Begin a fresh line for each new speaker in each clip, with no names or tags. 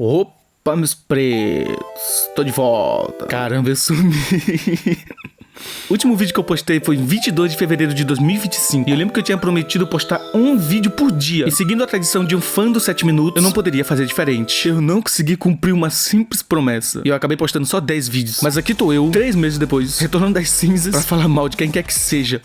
Opa, meus pretos, tô de volta. Caramba, eu sumi. O último vídeo que eu postei foi em 22 de fevereiro de 2025. E eu lembro que eu tinha prometido postar um vídeo por dia. E seguindo a tradição de um fã dos 7 minutos, eu não poderia fazer diferente. Eu não consegui cumprir uma simples promessa. E eu acabei postando só 10 vídeos. Mas aqui tô eu, 3 meses depois, retornando das cinzas pra falar mal de quem quer que seja.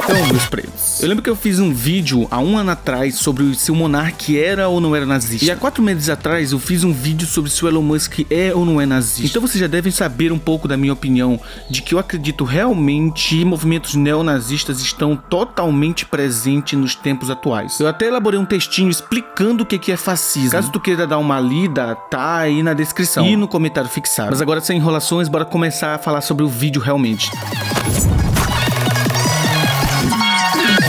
Então, meus pretos, eu lembro que eu fiz um vídeo há um ano atrás sobre se o Monark era ou não era nazista. E há 4 meses atrás eu fiz um vídeo sobre se o Elon Musk é ou não é nazista. Então vocês já devem saber um pouco da minha opinião de que eu acredito realmente que movimentos neonazistas estão totalmente presentes nos tempos atuais. Eu até elaborei um textinho explicando o que é fascismo. Caso tu queira dar uma lida, tá aí na descrição e no comentário fixado. Mas agora, sem enrolações, bora começar a falar sobre o vídeo realmente.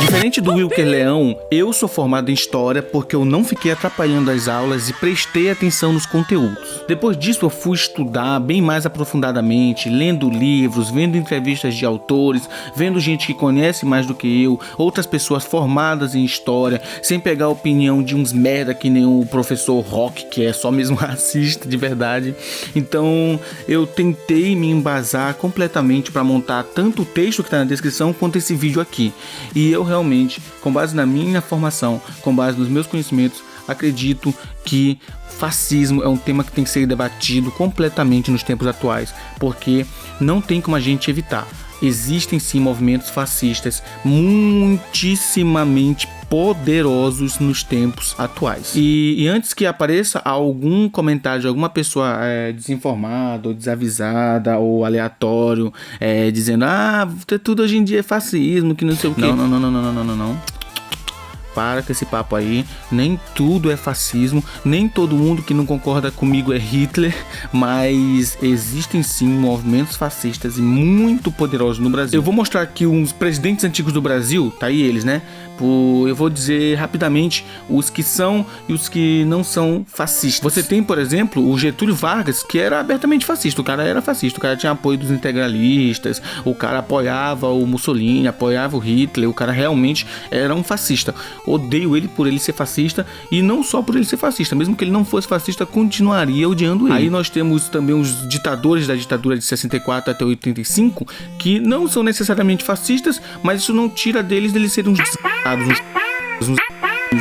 Diferente do Wilker Leão, eu sou formado em História porque eu não fiquei atrapalhando as aulas e prestei atenção nos conteúdos. Depois disso eu fui estudar bem mais aprofundadamente, lendo livros, vendo entrevistas de autores, vendo gente que conhece mais do que eu, outras pessoas formadas em História, sem pegar a opinião de uns merda que nem o professor Rock, que é só mesmo racista de verdade. Então eu tentei me embasar completamente para montar tanto o texto que está na descrição quanto esse vídeo aqui. E eu realmente, com base na minha formação, com base nos meus conhecimentos, acredito que fascismo é um tema que tem que ser debatido completamente nos tempos atuais, porque não tem como a gente evitar. Existem sim movimentos fascistas muitíssimamente poderosos nos tempos atuais. E antes que apareça algum comentário de alguma pessoa desinformada ou desavisada ou aleatório dizendo tudo hoje em dia é fascismo, que não sei o que. Não. Para com esse papo aí, nem tudo é fascismo, nem todo mundo que não concorda comigo é Hitler, mas existem sim movimentos fascistas e muito poderosos no Brasil. Eu vou mostrar aqui uns presidentes antigos do Brasil, tá aí eles, né? Eu vou dizer rapidamente os que são e os que não são fascistas. Você tem, por exemplo, o Getúlio Vargas, que era abertamente fascista. O cara era fascista, o cara tinha apoio dos integralistas, o cara apoiava o Mussolini, apoiava o Hitler, o cara realmente era um fascista. Odeio ele por ele ser fascista, e não só por ele ser fascista, mesmo que ele não fosse fascista, continuaria odiando ele. Aí nós temos também os ditadores da ditadura de 64 até 85, que não são necessariamente fascistas, mas isso não tira deles serem uns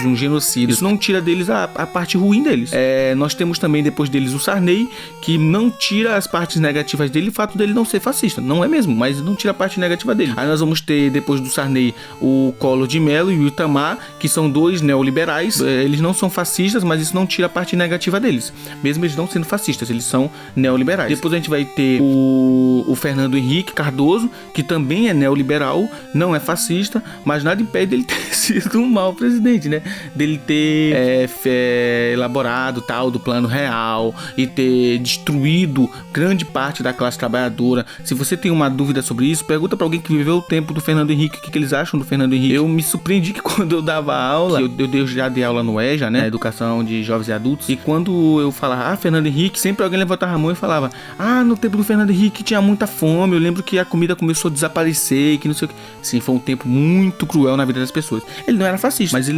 um genocídio. Isso não tira deles a parte ruim deles. Nós temos também depois deles o Sarney, que não tira as partes negativas dele, o fato dele não ser fascista, não é mesmo, mas não tira a parte negativa dele. Aí nós vamos ter depois do Sarney o Collor de Mello e o Itamar, que são dois neoliberais. Eles não são fascistas, mas isso não tira a parte negativa deles, mesmo eles não sendo fascistas, eles são neoliberais. Depois a gente vai ter o Fernando Henrique Cardoso, que também é neoliberal, não é fascista, mas nada impede dele ter sido um mau presidente, né? Dele ter elaborado tal do plano real e ter destruído grande parte da classe trabalhadora. Se você tem uma dúvida sobre isso, pergunta pra alguém que viveu o tempo do Fernando Henrique, o que eles acham do Fernando Henrique. Eu me surpreendi que quando eu dava aula, eu já dei aula no EJA, né, Educação de Jovens e Adultos, e quando eu falava, Fernando Henrique, sempre alguém levantava a mão e falava, no tempo do Fernando Henrique tinha muita fome, eu lembro que a comida começou a desaparecer, que não sei o que. Sim, foi um tempo muito cruel na vida das pessoas. Ele não era fascista, mas ele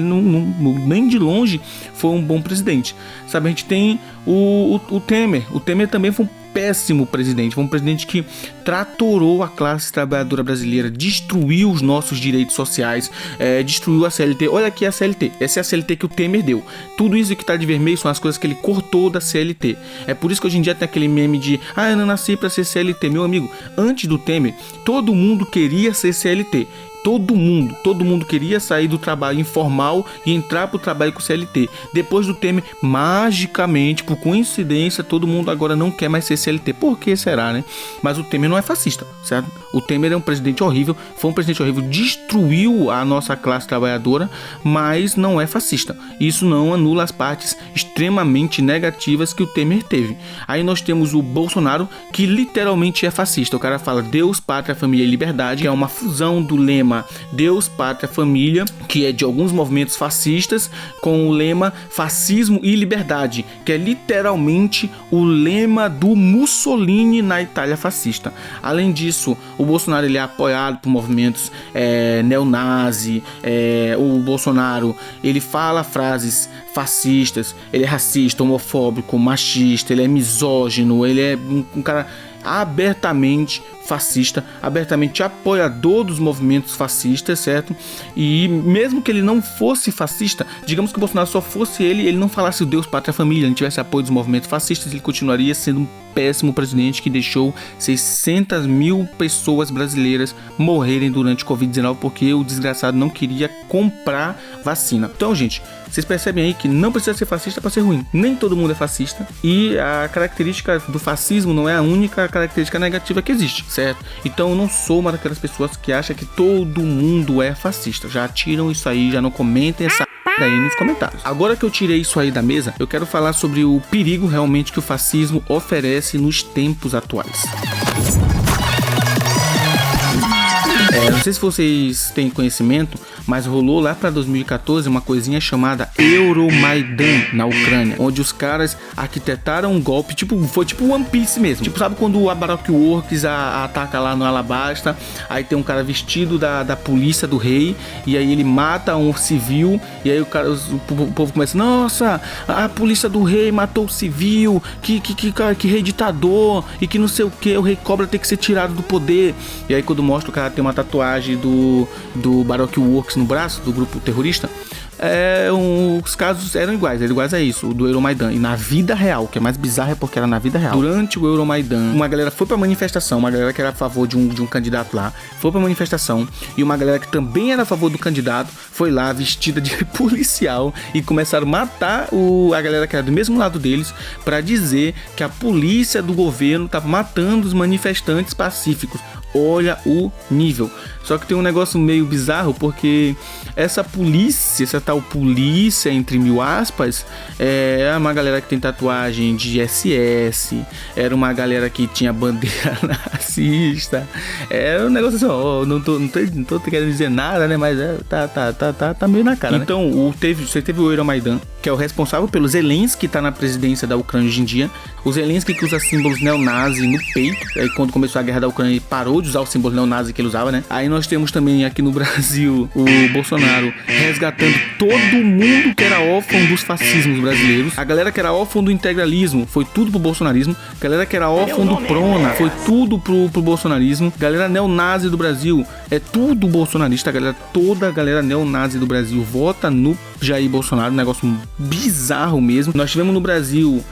nem de longe foi um bom presidente, sabe? A gente tem o Temer. O Temer também foi um péssimo presidente, foi um presidente que tratorou a classe trabalhadora brasileira, destruiu os nossos direitos sociais, destruiu a CLT. Olha aqui a CLT, essa é a CLT que o Temer deu. Tudo isso que tá de vermelho são as coisas que ele cortou da CLT. É por isso que hoje em dia tem aquele meme de eu não nasci pra ser CLT. Meu amigo, antes do Temer, todo mundo queria ser CLT. Todo mundo queria sair do trabalho informal e entrar pro trabalho com CLT. Depois do Temer, magicamente, por coincidência, todo mundo agora não quer mais ser CLT. Por que será, né? Mas o Temer não é fascista, certo? O Temer é um presidente horrível, foi um presidente horrível, destruiu a nossa classe trabalhadora, mas não é fascista. Isso não anula as partes extremamente negativas que o Temer teve. Aí nós temos o Bolsonaro, que literalmente é fascista. O cara fala Deus, Pátria, Família e Liberdade, que é uma fusão do lema lema Deus, Pátria, Família, que é de alguns movimentos fascistas, com o lema Fascismo e Liberdade, que é literalmente o lema do Mussolini na Itália fascista. Além disso, o Bolsonaro ele é apoiado por movimentos neonazi. O Bolsonaro ele fala frases fascistas, ele é racista, homofóbico, machista, ele é misógino, ele é um cara abertamente fascista, abertamente apoiador dos movimentos fascistas, certo? E mesmo que ele não fosse fascista, digamos que o Bolsonaro só fosse ele não falasse o Deus, Pátria, Família, ele não tivesse apoio dos movimentos fascistas, ele continuaria sendo um péssimo presidente que deixou 600 mil pessoas brasileiras morrerem durante o Covid-19 porque o desgraçado não queria comprar vacina. Então, gente, vocês percebem aí que não precisa ser fascista para ser ruim. Nem todo mundo é fascista e a característica do fascismo não é a única característica negativa que existe, certo? Então eu não sou uma daquelas pessoas que acha que todo mundo é fascista. Já tiram isso aí, já não comentem essa aí nos comentários. Agora que eu tirei isso aí da mesa, eu quero falar sobre o perigo realmente que o fascismo oferece nos tempos atuais. Não sei se vocês têm conhecimento, mas rolou lá para 2014 uma coisinha chamada Euromaidan na Ucrânia, onde os caras arquitetaram um golpe, foi tipo One Piece mesmo. Tipo, sabe quando o Baroque Works ataca lá no Alabasta, aí tem um cara vestido da polícia do rei, e aí ele mata um civil, e aí o povo começa, nossa, a polícia do rei matou o civil, que rei ditador, e que não sei o que, o rei cobra tem que ser tirado do poder. E aí quando mostra o cara tem uma tatuagem do Baroque Works no braço, do grupo terrorista, os casos eram iguais a isso, do Euromaidan. E na vida real, o que é mais bizarro é porque era na vida real. Durante o Euromaidan, uma galera foi pra manifestação, uma galera que era a favor de um candidato lá, foi pra manifestação, e uma galera que também era a favor do candidato, foi lá vestida de policial e começaram a matar a galera que era do mesmo lado deles, pra dizer que a polícia do governo tava matando os manifestantes pacíficos. Olha o nível. Só que tem um negócio meio bizarro, porque essa tal polícia, entre mil aspas, é uma galera que tem tatuagem de SS, era uma galera que tinha bandeira nazista, era um negócio assim, não tô querendo dizer nada, né, mas tá meio na cara, então, né? Você teve o Euromaidan, que é o responsável pelo Zelensky, que tá na presidência da Ucrânia hoje em dia, o Zelensky que usa símbolos neonazi no peito, aí quando começou a guerra da Ucrânia ele parou de usar o símbolo neonazi que ele usava, né, aí nós temos também aqui no Brasil o Bolsonaro resgatando todo mundo que era órfão dos fascismos brasileiros. A galera que era órfão do integralismo foi tudo pro bolsonarismo. A galera que era órfão do Prona foi tudo pro bolsonarismo. A galera neonazi do Brasil é tudo bolsonarista. Toda a galera neonazi do Brasil vota no Jair Bolsonaro. Um negócio bizarro mesmo. Nós tivemos no Brasil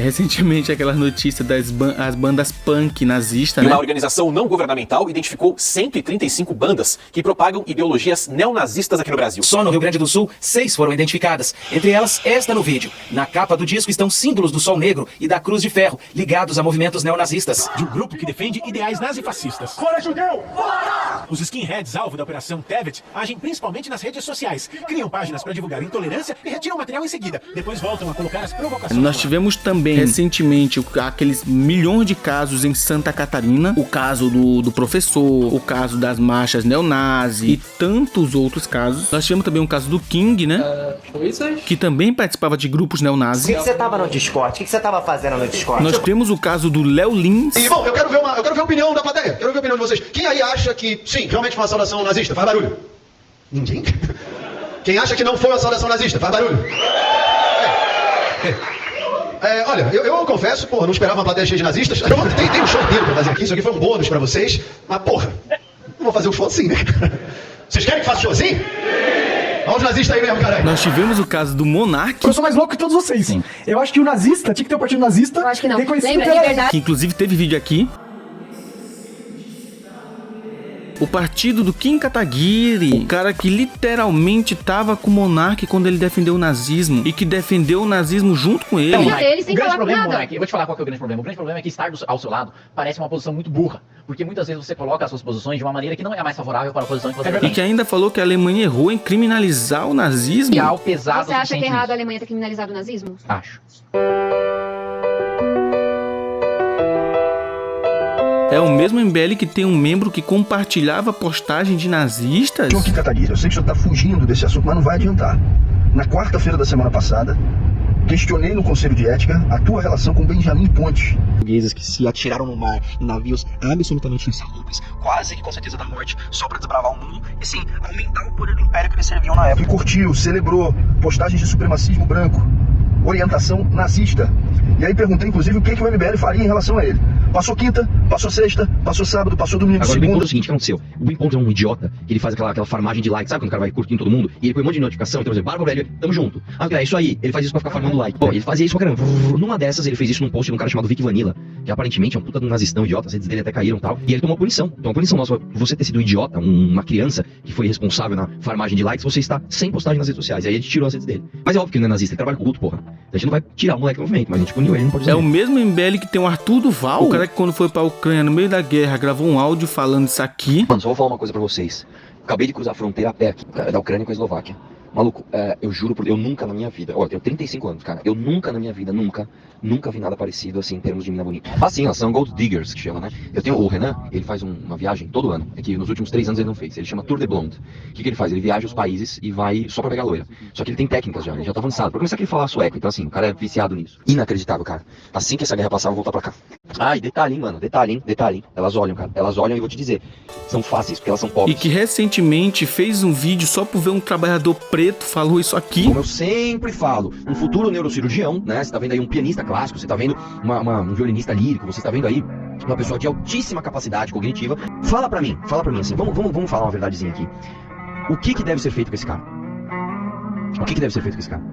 recentemente aquela notícia das bandas punk nazistas,
né?
Uma
organização não governamental identificou 135 bandas que propagam ideologias neonazistas aqui no Brasil.
Só no Rio Grande do Sul, 6 foram identificadas. Entre elas, esta no vídeo. Na capa do disco estão símbolos do Sol Negro e da Cruz de Ferro, ligados a movimentos neonazistas.
De um grupo que defende ideais nazifascistas. Fora judeu! Fora! Os skinheads, alvo da Operação Tevet, agem principalmente nas redes sociais. Criam páginas para divulgar intolerância e retiram material em seguida. Depois voltam a colocar as provocações.
Nós tivemos também, recentemente, aqueles milhões de casos em Santa Catarina. O caso do professor, o caso das marchas neonazi e tantos outros casos. Nós tivemos também um caso do King, né? Que também participava de grupos neonazis.
O que você tava no Discord? O que você tava fazendo no Discord?
Nós temos o caso do Léo Lins.
E, bom, eu quero ver a opinião da plateia. Quero ver a opinião de vocês. Quem aí acha que, sim, realmente foi uma saudação nazista? Faz barulho. Ninguém? Quem acha que não foi uma saudação nazista? Faz barulho. Olha, eu confesso, porra, não esperava uma plateia cheia de nazistas. Tem um show inteiro pra fazer aqui, isso aqui foi um bônus pra vocês. Mas, porra, não vou fazer um show assim, né? Vocês querem que faça show assim? Olha os nazistas aí mesmo, caralho.
Nós tivemos o caso do Monark.
Eu sou mais louco que todos vocês. Sim. Eu acho que o nazista, tinha que ter um partido nazista.
Eu acho que não.
Reconhecido
Lembra, liberdade.
Que inclusive teve vídeo aqui. O partido do Kim Kataguiri, o cara que literalmente tava com o Monark quando ele defendeu o nazismo e que defendeu o nazismo junto com ele.
Ele sem
O grande
falar
problema,
nada.
Monark, eu vou te falar qual que é o grande problema. O grande problema é que estar ao seu lado parece uma posição muito burra, porque muitas vezes você coloca as suas posições de uma maneira que não é a mais favorável para a posição que você
E
tem.
que ainda falou que a Alemanha errou em criminalizar o nazismo.
E há o pesado
Você acha que é
suficiente
errado a
nisso.
Alemanha ter criminalizado o nazismo?
Acho.
É o mesmo MBL que tem um membro que compartilhava postagem de nazistas?
João Kikatagiri, eu sei que o senhor está fugindo desse assunto, mas não vai adiantar. Na quarta-feira da semana passada, questionei no Conselho de Ética a tua relação com Benjamin Pontes.
Portugueses que se atiraram no mar em navios absolutamente insalubres, quase que com certeza da morte, só para desbravar o mundo e sim, aumentar o poder do império que eles serviam na época.
E curtiu, celebrou postagens de supremacismo branco, orientação nazista. E aí perguntei, inclusive, o que o MBL faria em relação a ele. Passou quinta, passou sexta, passou sábado, passou domingo,
Agora,
segunda.
o Bem Ponto é o seguinte, o que aconteceu? O Bem Ponto é um idiota, que ele faz aquela farmagem de like, sabe quando o cara vai curtindo todo mundo? E ele põe um monte de notificação, então, por exemplo, Bárbara Velho, tamo junto. Ah, é isso aí, ele faz isso pra ficar farmando like. Pô, ele fazia isso pra caramba. Numa dessas, ele fez isso num post de um cara chamado Vic Vanilla, que aparentemente é um puta de um nazistão idiota, as redes dele até caíram e tal. E ele tomou punição. Então, a punição nossa, você ter sido um idiota, uma criança que foi responsável na farmagem de likes, você está sem postagem nas redes sociais. E aí a gente tirou as redes dele. Mas é óbvio que ele não é nazista, ele trabalha com luto, porra. A gente não vai tirar o moleque do movimento, mas a gente puniu ele, não pode dizer.
É o mesmo MBL que tem o Arthur Duval, o cara que quando foi pra Ucrânia no meio da guerra gravou um áudio falando isso aqui.
Mano, só vou falar uma coisa pra vocês. Acabei de cruzar a fronteira a pé aqui, da Ucrânia com a Eslováquia. Maluco, eu juro por Deus, eu nunca na minha vida, olha, eu tenho 35 anos, cara, eu nunca na minha vida, nunca vi nada parecido assim em termos de mina bonita. Assim, elas são gold diggers, que chama, né? Eu tenho o Renan, ele faz uma viagem todo ano, é que nos últimos 3 anos ele não fez, ele chama Tour de Blonde. O que ele faz? Ele viaja os países e vai só pra pegar loira. Só que ele tem técnicas já, ele já tá avançado. Pra começar que ele fala sueco, então assim, o cara é viciado nisso. Inacreditável, cara. Assim que essa guerra passar, eu vou voltar pra cá. Ah, e detalhe, hein, mano, detalhe, hein. Elas olham, cara, elas olham e eu vou te dizer, são fáceis, porque elas são pobres.
E que recentemente fez um vídeo só por ver um trabalhador preto falou isso aqui.
Como eu sempre falo, um futuro neurocirurgião, né? Você tá vendo aí um pianista clássico, você tá vendo um violinista lírico, você tá vendo aí uma pessoa de altíssima capacidade cognitiva. Fala pra mim assim, vamos falar uma verdadezinha aqui. O que deve ser feito com esse cara? O que deve ser feito com esse cara?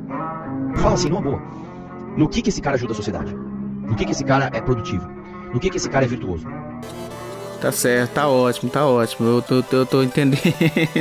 Fala assim, numa boa. No que esse cara ajuda a sociedade? No que esse cara é produtivo? No que esse cara é virtuoso?
Tá certo, tá ótimo. Eu tô entendendo.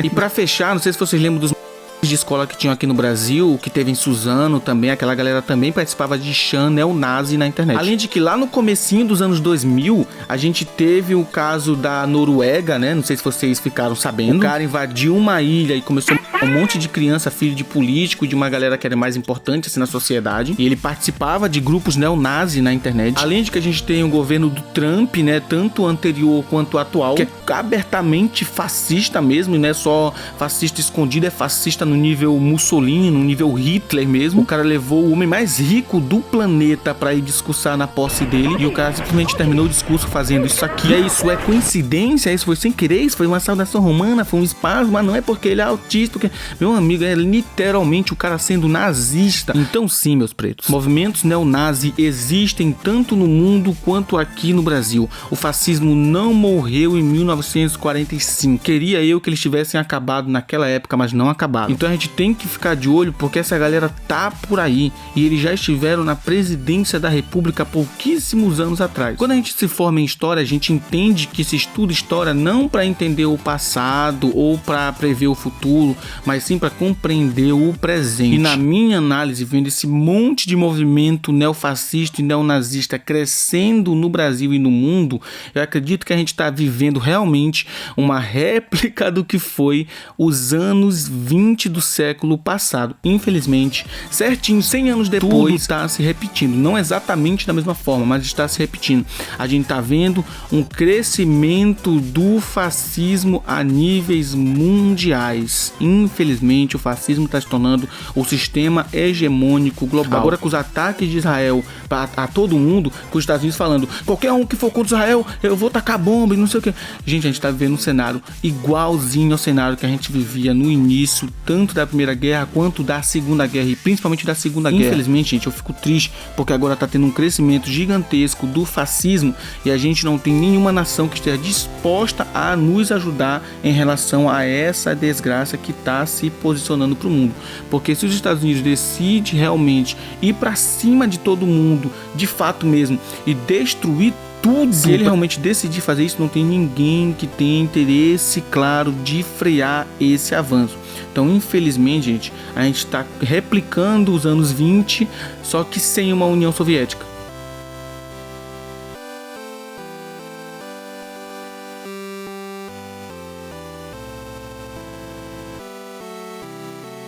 E pra fechar, não sei se vocês lembram dos de escola que tinham aqui no Brasil, que teve em Suzano também, aquela galera também participava de chan neonazi na internet. Além de que lá no comecinho dos anos 2000, a gente teve o caso da Noruega, né? Não sei se vocês ficaram sabendo. O cara invadiu uma ilha e começou um monte de criança, filho de político, de uma galera que era mais importante assim na sociedade. E ele participava de grupos neonazi na internet. Além de que a gente tem o governo do Trump, né? Tanto anterior quanto atual, que é abertamente fascista mesmo, e não é só fascista escondido, é fascista no nível Mussolini, no nível Hitler mesmo. O cara levou o homem mais rico do planeta pra ir discursar na posse dele, e o cara simplesmente terminou o discurso fazendo isso aqui. E isso é coincidência? Isso foi sem querer? Isso foi uma saudação romana? Foi um espasmo? Mas não é porque ele é autista, porque... Meu amigo, é literalmente o cara sendo nazista. Então sim, meus pretos, movimentos neonazi existem tanto no mundo quanto aqui no Brasil. O fascismo não morreu em 1945. Queria eu que eles tivessem acabado naquela época, mas não acabaram. Então a gente tem que ficar de olho, porque essa galera tá por aí e eles já estiveram na presidência da República há pouquíssimos anos atrás. Quando a gente se forma em história, a gente entende que se estuda história não para entender o passado ou para prever o futuro, mas sim para compreender o presente. E na minha análise, vendo esse monte de movimento neofascista e neonazista crescendo no Brasil e no mundo, eu acredito que a gente está vivendo realmente uma réplica do que foi os anos 20 do século passado. Infelizmente, certinho, 100 anos depois, tudo está se repetindo. Não exatamente da mesma forma, mas está se repetindo. A gente está vendo um crescimento do fascismo a níveis mundiais. Infelizmente, o fascismo está se tornando o sistema hegemônico global. Agora, com os ataques de Israel a todo mundo, com os Estados Unidos falando, qualquer um que for contra Israel, eu vou tacar bomba e não sei o que. Gente, a gente está vivendo um cenário igualzinho ao cenário que a gente vivia no início, tanto da Primeira Guerra quanto da Segunda Guerra, e principalmente da Segunda Guerra. Infelizmente, gente, eu fico triste porque agora tá tendo um crescimento gigantesco do fascismo e a gente não tem nenhuma nação que esteja disposta a nos ajudar em relação a essa desgraça que tá se posicionando pro mundo. Porque se os Estados Unidos decidem realmente ir pra cima de todo mundo, de fato mesmo, e destruir tudo, se ele realmente decidir fazer isso, não tem ninguém que tenha interesse claro de frear esse avanço. Então, infelizmente, gente, a gente está replicando os anos 20, só que sem uma União Soviética.